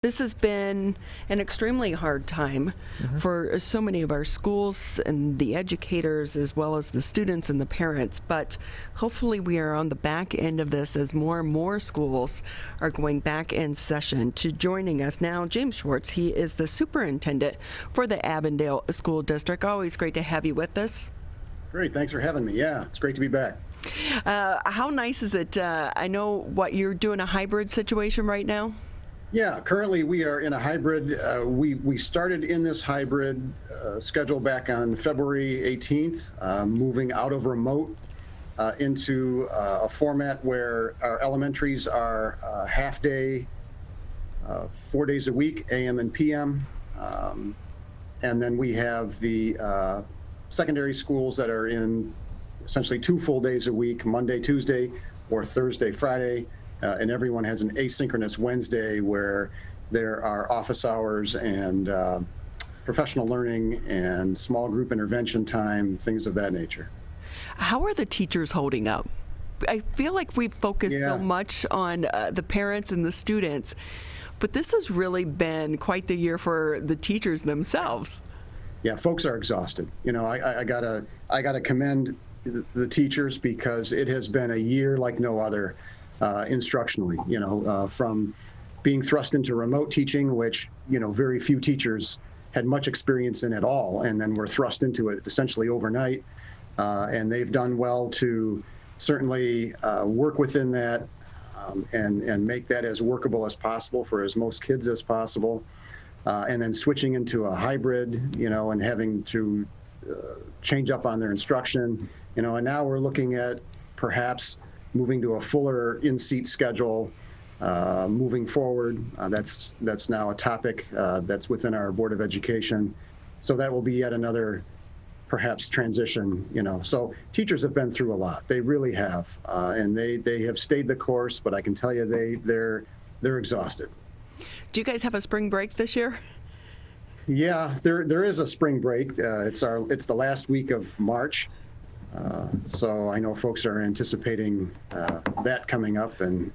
This has been an extremely hard time for so many of our schools and the educators as well as the students and the parents, but hopefully we are on the back end of this as more and more schools are going back in session. To joining us now, James Schwarz. He is the superintendent for the Avondale School District. Always great to have you with us. Great, thanks for having me. Yeah, it's great to be back. How nice is it? I know what you're doing, a hybrid situation right now? Yeah, currently we are in a hybrid. We started in this hybrid schedule back on February 18th, moving out of remote into a format where our elementaries are half day, 4 days a week, AM and PM. And then we have the secondary schools that are in essentially 2 full days a week, Monday, Tuesday, or Thursday, Friday. And everyone has an asynchronous Wednesday where there are office hours and professional learning and small group intervention time, things of that nature. How are the teachers holding up? I feel like we've focused so much on the parents and the students, but this has really been quite the year for the teachers themselves. Yeah, folks are exhausted. You know, I gotta commend the teachers because it has been a year like no other. Instructionally, from being thrust into remote teaching, which, very few teachers had much experience in at all, and then were thrust into it essentially overnight. And they've done well to certainly work within that and make that as workable as possible for as most kids as possible. And then switching into a hybrid, and having to change up on their instruction, and now we're looking at perhaps moving to a fuller in-seat schedule moving forward. That's now a topic that's within our Board of Education. So that will be yet another perhaps transition, So teachers have been through a lot. They really have. And they have stayed the course, but I can tell you they're exhausted. Do you guys have a spring break this year? Yeah, there is a spring break. It's the last week of March. So I know folks are anticipating that coming up and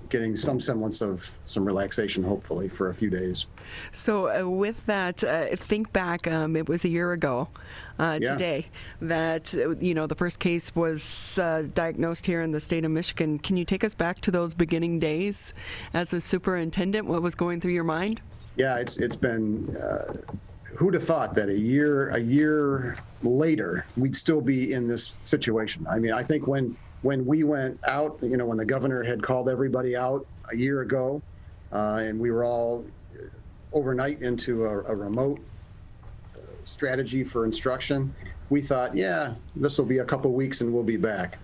getting some semblance of some relaxation, hopefully, for a few days. So with that, think back, it was a year ago today that, the first case was diagnosed here in the state of Michigan. Can you take us back to those beginning days as a superintendent? What was going through your mind? Yeah, it's been... who'd have thought that a year later we'd still be in this situation? I mean, I think when we went out, when the governor had called everybody out a year ago, and we were all overnight into a remote strategy for instruction, we thought, this will be a couple weeks and we'll be back.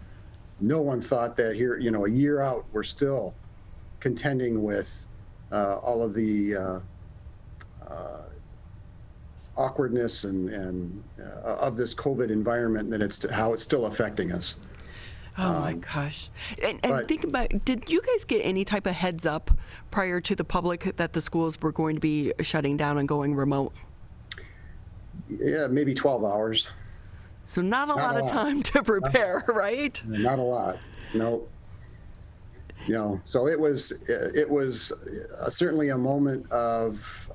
No one thought that here, a year out, we're still contending with all of the awkwardness and of this COVID environment, and how it's still affecting us. Oh my gosh. And think about, did you guys get any type of heads up prior to the public that the schools were going to be shutting down and going remote? Yeah, maybe 12 hours. So not a lot of time to prepare, right? Not a lot. No. So it was certainly a moment of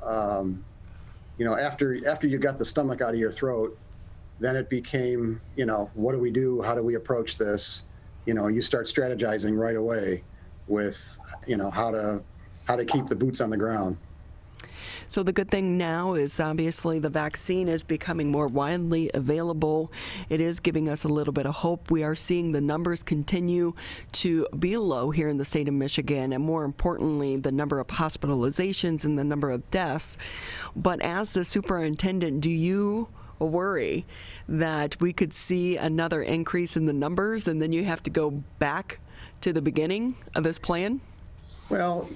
after you got the stomach out of your throat, then it became, what do we do? How do we approach this? You start strategizing right away with, how to keep the boots on the ground. So the good thing now is obviously the vaccine is becoming more widely available. It is giving us a little bit of hope. We are seeing the numbers continue to be low here in the state of Michigan, and more importantly, the number of hospitalizations and the number of deaths. But as the superintendent, do you worry that we could see another increase in the numbers and then you have to go back to the beginning of this plan? Well,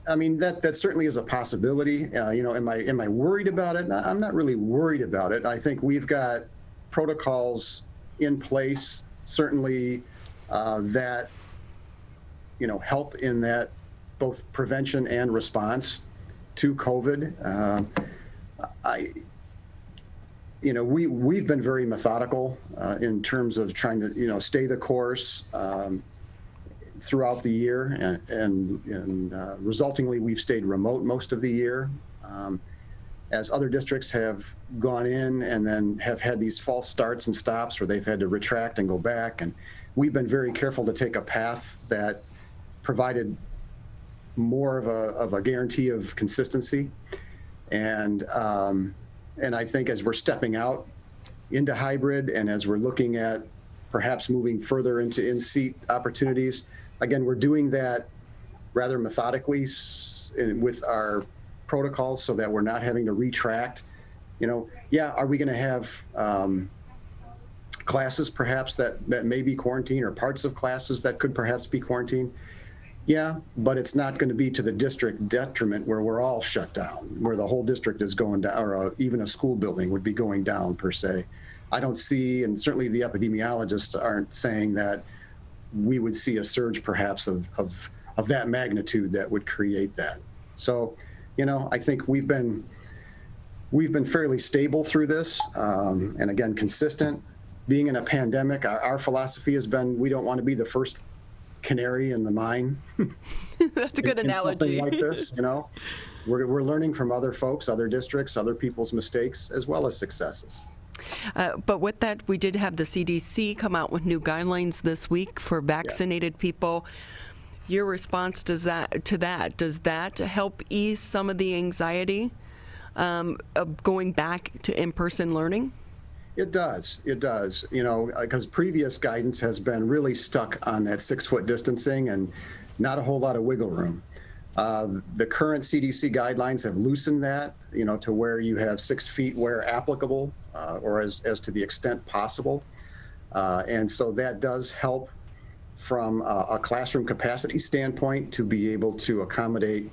I mean, that certainly is a possibility. Am I worried about it? I'm not really worried about it. I think we've got protocols in place, certainly, that, help in that both prevention and response to COVID. We've been very methodical in terms of trying to, stay the course. throughout the year, and resultingly, we've stayed remote most of the year. As other districts have gone in and then have had these false starts and stops where they've had to retract and go back. And we've been very careful to take a path that provided more of a guarantee of consistency. And I think as we're stepping out into hybrid and as we're looking at perhaps moving further into in-seat opportunities, again, we're doing that rather methodically with our protocols so that we're not having to retract. Are we going to have classes perhaps that may be quarantined, or parts of classes that could perhaps be quarantined? Yeah, but it's not going to be to the district detriment where we're all shut down, where the whole district is going down, or even a school building would be going down per se. I don't see, and certainly the epidemiologists aren't saying that we would see a surge perhaps of that magnitude that would create that. So, I think we've been fairly stable through this, and again, consistent. Being in a pandemic, our philosophy has been we don't want to be the first canary in the mine. That's a good analogy. Something like this, we're learning from other folks, other districts, other people's mistakes, as well as successes. But with that, we did have the CDC come out with new guidelines this week for vaccinated people. Your response to that, does that help ease some of the anxiety of going back to in-person learning? It does, because previous guidance has been really stuck on that 6-foot distancing and not a whole lot of wiggle room. The current CDC guidelines have loosened that, to where you have 6 feet where applicable, or as to the extent possible. And so that does help from a classroom capacity standpoint to be able to accommodate,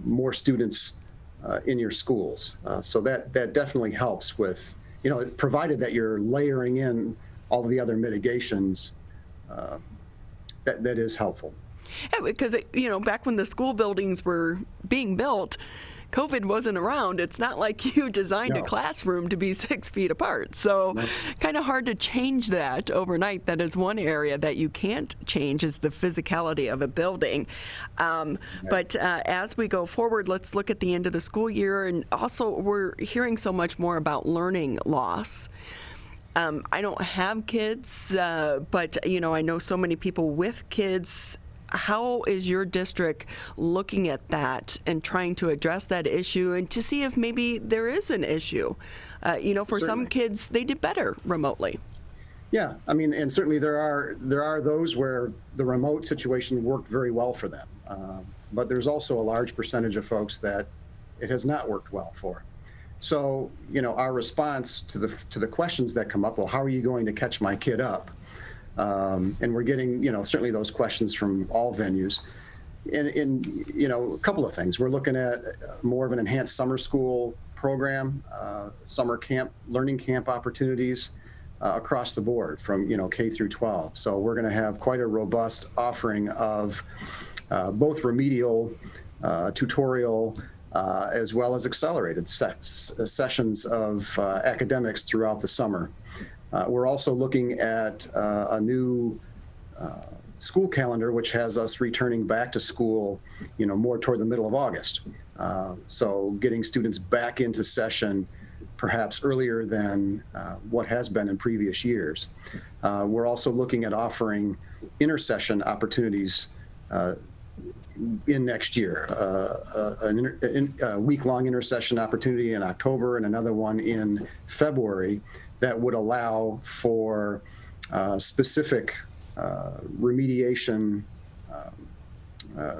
more students in your schools. So that definitely helps with, provided that you're layering in all of the other mitigations, that is helpful. Yeah, because, back when the school buildings were being built, COVID wasn't around. It's not like you designed a classroom to be 6 feet apart. So kind of hard to change that overnight. That is one area that you can't change, is the physicality of a building. But as we go forward, let's look at the end of the school year. And also, we're hearing so much more about learning loss. I don't have kids, but, I know so many people with kids. How is your district looking at that and trying to address that issue and to see if maybe there is an issue? For Certainly. some kids, they did better remotely. Yeah, and certainly there are those where the remote situation worked very well for them. But there's also a large percentage of folks that it has not worked well for. So, our response to the questions that come up, well, how are you going to catch my kid up? And we're getting, certainly those questions from all venues. In a couple of things. We're looking at more of an enhanced summer school program, summer camp, learning camp opportunities across the board from, K through 12. So we're going to have quite a robust offering of both remedial, tutorial, as well as accelerated sessions of academics throughout the summer. We're also looking at a new school calendar, which has us returning back to school, more toward the middle of August. So getting students back into session perhaps earlier than what has been in previous years. We're also looking at offering intersession opportunities in next year, a week-long intersession opportunity in October and another one in February that would allow for specific remediation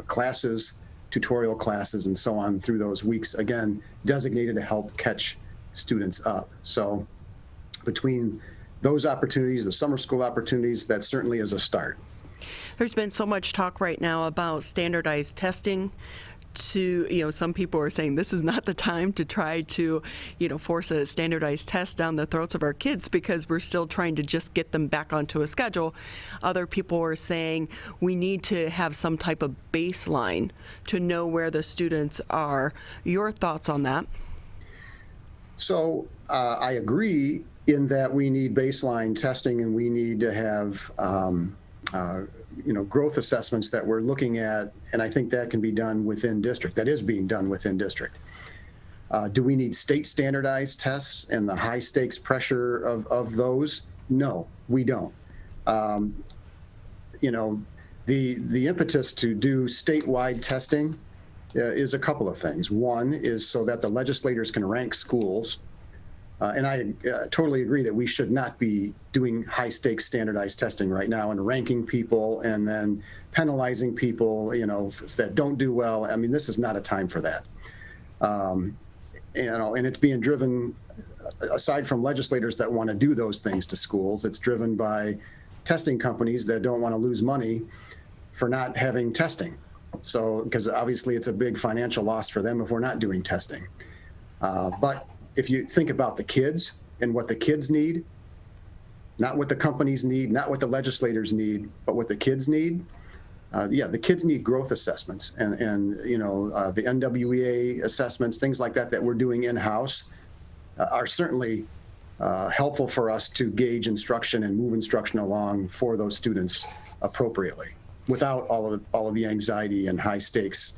classes, tutorial classes, and so on through those weeks, again, designated to help catch students up. So between those opportunities, the summer school opportunities, that certainly is a start. There's been so much talk right now about standardized testing. Some people are saying this is not the time to try to, force a standardized test down the throats of our kids because we're still trying to just get them back onto a schedule. Other people are saying we need to have some type of baseline to know where the students are. Your thoughts on that? So I agree in that we need baseline testing and we need to have growth assessments that we're looking at, and I think that can be done within district. That is being done within district. Do we need state standardized tests and the high stakes pressure of those? No, we don't. The impetus to do statewide testing is a couple of things. One is so that the legislators can rank schools. And I totally agree that we should not be doing high stakes standardized testing right now and ranking people and then penalizing people, that don't do well. I mean, this is not a time for that. And it's being driven, aside from legislators that want to do those things to schools, it's driven by testing companies that don't want to lose money for not having testing. So, because obviously it's a big financial loss for them if we're not doing testing. But if you think about the kids and what the kids need, not what the companies need, not what the legislators need, but what the kids need. The kids need growth assessments and the NWEA assessments, things like that we're doing in-house are certainly helpful for us to gauge instruction and move instruction along for those students appropriately without all of the anxiety and high stakes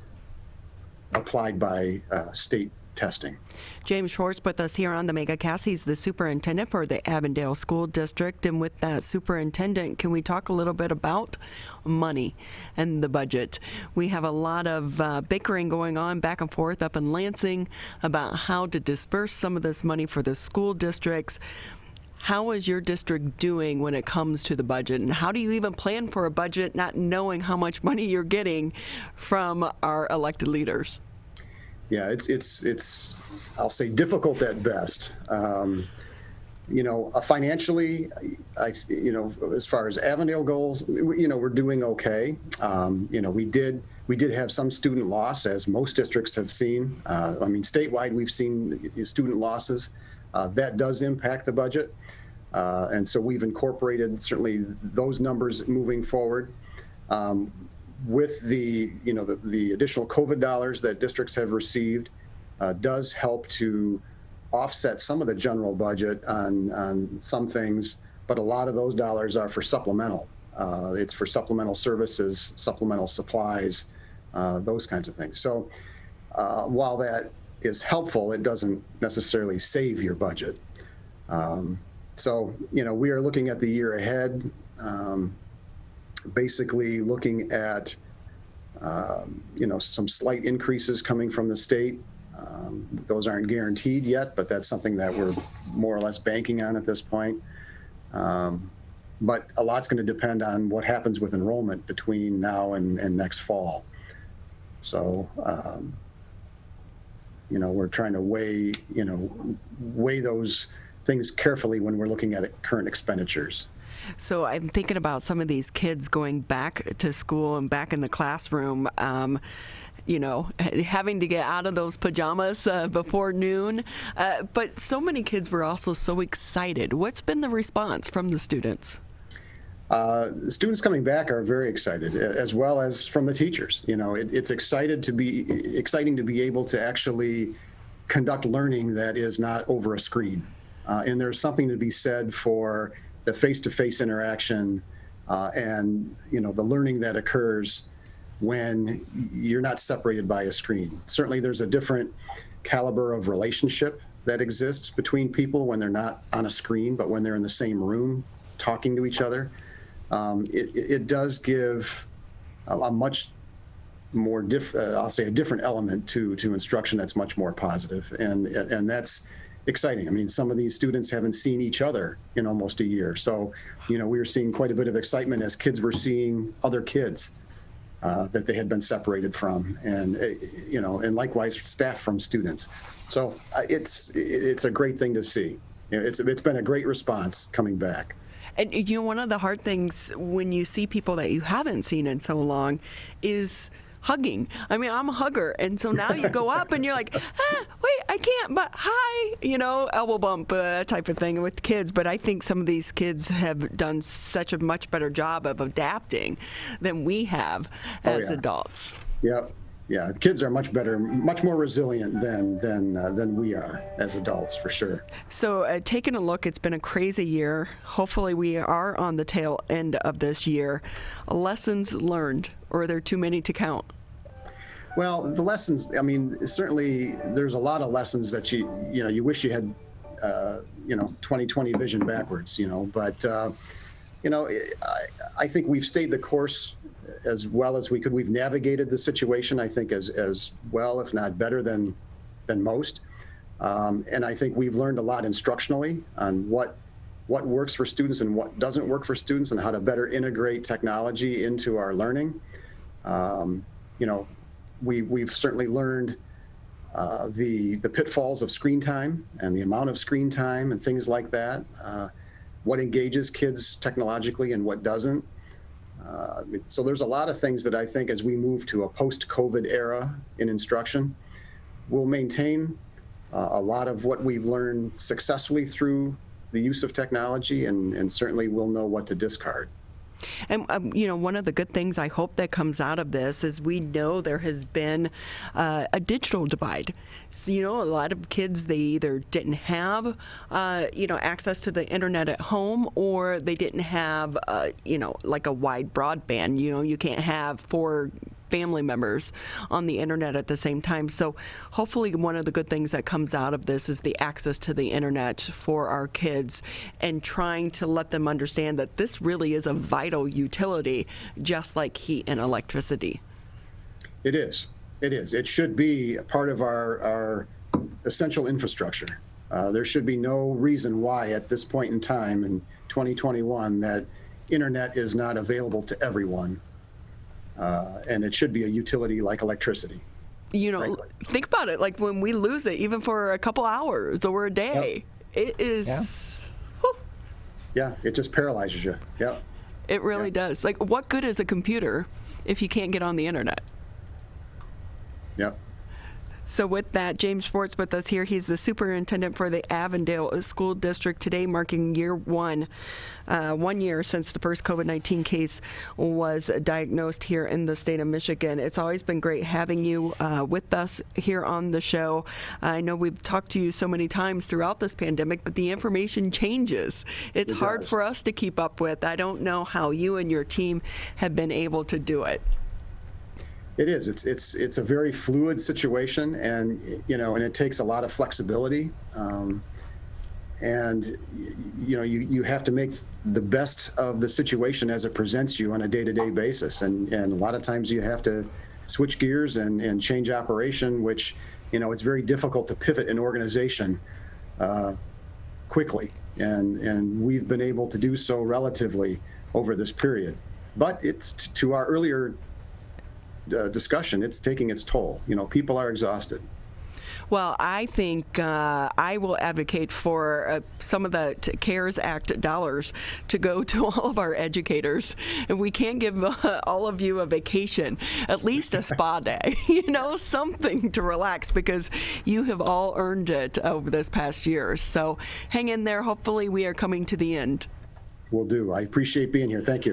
applied by state testing. James Schwarz with us here on the MegaCast. He's the superintendent for the Avondale School District. And with that superintendent, can we talk a little bit about money and the budget? We have a lot of bickering going on back and forth up in Lansing about how to disperse some of this money for the school districts. How is your district doing when it comes to the budget? And how do you even plan for a budget not knowing how much money you're getting from our elected leaders? Yeah, it's I'll say difficult at best. Financially, as far as Avondale goals, we're doing okay. We did have some student loss, as most districts have seen. Statewide, we've seen student losses. That does impact the budget. And so we've incorporated certainly those numbers moving forward. With the additional COVID dollars that districts have received does help to offset some of the general budget on some things, but a lot of those dollars are for supplemental. It's for supplemental services, supplemental supplies, those kinds of things. So while that is helpful, it doesn't necessarily save your budget. We are looking at the year ahead. Basically looking at, some slight increases coming from the state. Those aren't guaranteed yet, but that's something that we're more or less banking on at this point. But a lot's going to depend on what happens with enrollment between now and next fall. So, we're trying to weigh those things carefully when we're looking at current expenditures. So I'm thinking about some of these kids going back to school and back in the classroom, having to get out of those pajamas before noon. But so many kids were also so excited. What's been the response from the students? The students coming back are very excited, as well as from the teachers. It's exciting to be able to actually conduct learning that is not over a screen. And there's something to be said for the face-to-face interaction and the learning that occurs when you're not separated by a screen. Certainly there's a different caliber of relationship that exists between people when they're not on a screen, but when they're in the same room talking to each other. It does give a much more I'll say a different element to instruction that's much more positive, and that's exciting. Some of these students haven't seen each other in almost a year. So, we were seeing quite a bit of excitement as kids were seeing other kids that they had been separated from, and likewise staff from students. So it's a great thing to see. It's been a great response coming back. And one of the hard things when you see people that you haven't seen in so long is hugging. I'm a hugger, and so now you go up and you're like, wait, I can't, but hi, elbow bump type of thing with kids. But I think some of these kids have done such a much better job of adapting than we have as adults. Yep. Yeah, the kids are much better, much more resilient than we are as adults, for sure. So taking a look, it's been a crazy year. Hopefully we are on the tail end of this year. Lessons learned, or are there too many to count? Well, the lessons, I mean, certainly there's a lot of lessons that you wish you had, 2020 vision backwards, but, I think we've stayed the course as well as we could. We've navigated the situation, I think, as well, if not better than most. And I think we've learned a lot instructionally on what works for students and what doesn't work for students, and how to better integrate technology into our learning. We've certainly learned the pitfalls of screen time and the amount of screen time and things like that. What engages kids technologically and what doesn't. So there's a lot of things that I think, as we move to a post-COVID era in instruction, we'll maintain a lot of what we've learned successfully through the use of technology, and certainly we'll know what to discard. And, one of the good things I hope that comes out of this is we know there has been a digital divide. So, a lot of kids, they either didn't have, access to the internet at home, or they didn't have, like a wide broadband. You can't have 4 family members on the internet at the same time. So hopefully one of the good things that comes out of this is the access to the internet for our kids, and trying to let them understand that this really is a vital utility, just like heat and electricity. It is. It should be a part of our essential infrastructure. There should be no reason why at this point in time in 2021 that internet is not available to everyone. And it should be a utility like electricity. Think about it. Like when we lose it, even for a couple hours or a day, it is. Yeah, it just paralyzes you. Yeah. It really does. Like, what good is a computer if you can't get on the internet? Yep. So with that, James Schwarz with us here. He's the superintendent for the Avondale School District, today marking year 1 year since the first COVID-19 case was diagnosed here in the state of Michigan. It's always been great having you with us here on the show. I know we've talked to you so many times throughout this pandemic, but the information changes. It's hard for us to keep up with. I don't know how you and your team have been able to do it. It is. It's a very fluid situation, and and it takes a lot of flexibility, and you have to make the best of the situation as it presents you on a day-to-day basis, and a lot of times you have to switch gears and change operation, which it's very difficult to pivot an organization quickly, and we've been able to do so relatively over this period. But it's to our earlier discussion, it's taking its toll. People are exhausted. Well, I think I will advocate for some of the CARES Act dollars to go to all of our educators. And we can't give all of you a vacation, at least a spa day, something to relax, because you have all earned it over this past year. So hang in there. Hopefully we are coming to the end. Will do. I appreciate being here. Thank you.